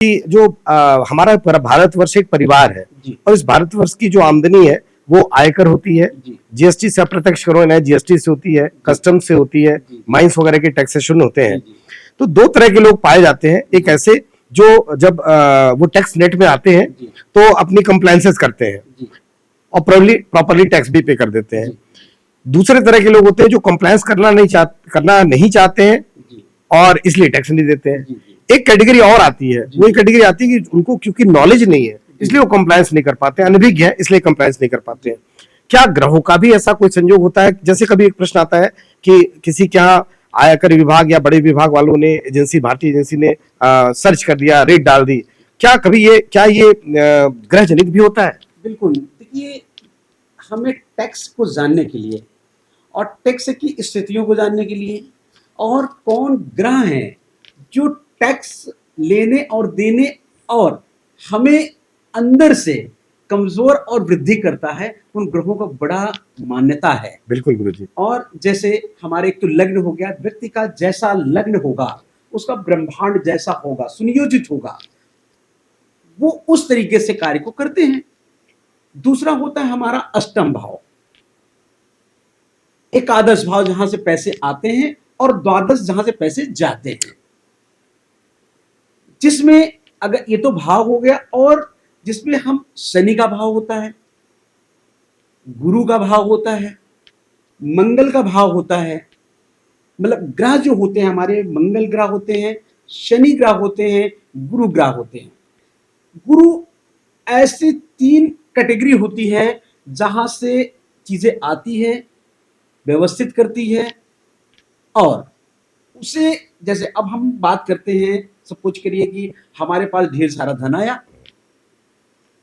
कि जो हमारा भारतवर्ष एक परिवार है जी और इस भारतवर्ष की जो आमदनी है वो आयकर होती है, जी जीएसटी से अप्रत्यक्ष करो ना, जीएसटी से होती है, कस्टम से होती है, जी माइंस वगैरह के टैक्सेशन होते जी हैं। जी तो दो तरह के लोग पाए जाते हैं, एक ऐसे जो जब वो टैक्स नेट में आते हैं जी तो अपनी कंप्लायंसेस करते हैं जी और प्रॉपरली टैक्स भी पे कर देते हैं। जी दूसरे तरह के लोग होते हैं जो कंप्लायंस करना नहीं चाहते हैं जी और इसलिए टैक्स नहीं देते हैं। जी जी एक कैटेगरी और आती है, जी वो एक कैटेगरी आती है कि उनको क्योंकि नॉलेज नहीं है जी इसलिए वो कंप्लायंस नहीं कर पाते, अनभिज्ञ है इसलिए कंप्लायंस नहीं कर पाते हैं। क्या ग्रहों का भी ऐसा कोई संयोग होता है? जैसे कभी एक प्रश्न आता है कि किसी के यहाँ आयकर विभाग या बड़े विभाग वालों ने एजेंसी, भारतीय एजेंसी ने सर्च कर दिया, रेट डाल दी, क्या ये ग्रह जनित भी होता है? बिल्कुल। देखिए, हमें टैक्स को जानने के लिए और टैक्स की स्थितियों को जानने के लिए और कौन ग्रह हैं जो टैक्स लेने और देने और हमें अंदर से कमजोर और वृद्धि करता है, उन ग्रहों का बड़ा मान्यता है। बिल्कुल गुरु जी। और जैसे हमारे एक तो लग्न हो गया, व्यक्ति का जैसा लग्न होगा उसका ब्रह्मांड जैसा होगा, सुनियोजित होगा, वो उस तरीके से कार्य को करते हैं। दूसरा होता है हमारा अष्टम भाव, एकादश भाव जहां से पैसे आते हैं और द्वादश जहां से पैसे जाते हैं, जिसमें अगर ये तो भाव हो गया, और जिसमें हम शनि का भाव होता है, गुरु का भाव होता है, मंगल का भाव होता है। मतलब ग्रह जो होते हैं हमारे, मंगल ग्रह होते हैं, शनि ग्रह होते हैं, गुरु ग्रह होते हैं। गुरु ऐसी तीन कैटेगरी होती है जहां से चीजें आती है, व्यवस्थित करती है, और उसे जैसे अब हम बात करते हैं, सपोज करिए कि हमारे पास ढेर सारा धन आया,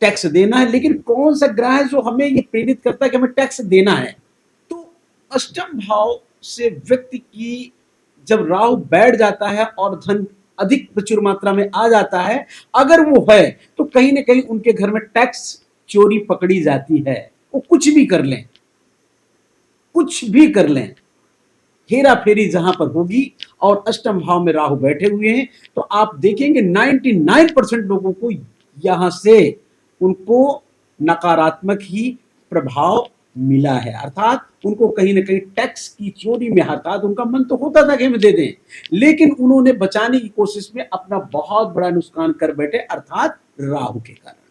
टैक्स देना है, लेकिन कौन सा ग्रह है जो हमें ये प्रेरित करता है कि हमें टैक्स देना है? तो अष्टम भाव से व्यक्ति की जब राहु बैठ जाता है और धन अधिक प्रचुर मात्रा में आ जाता है, अगर वो है तो कहीं ना कहीं उनके घर में टैक्स चोरी पकड़ी जाती है। वो कुछ भी कर लें, कुछ भी कर लें, हेरा फेरी जहां पर होगी और अष्टम भाव में राहु बैठे हुए हैं, तो आप देखेंगे 99% लोगों को यहां से उनको नकारात्मक ही प्रभाव मिला है। अर्थात उनको कहीं ना कहीं टैक्स की चोरी में, अर्थात उनका मन तो होता था कि हमें दे दें, लेकिन उन्होंने बचाने की कोशिश में अपना बहुत बड़ा नुकसान कर बैठे, अर्थात राहु के कारण।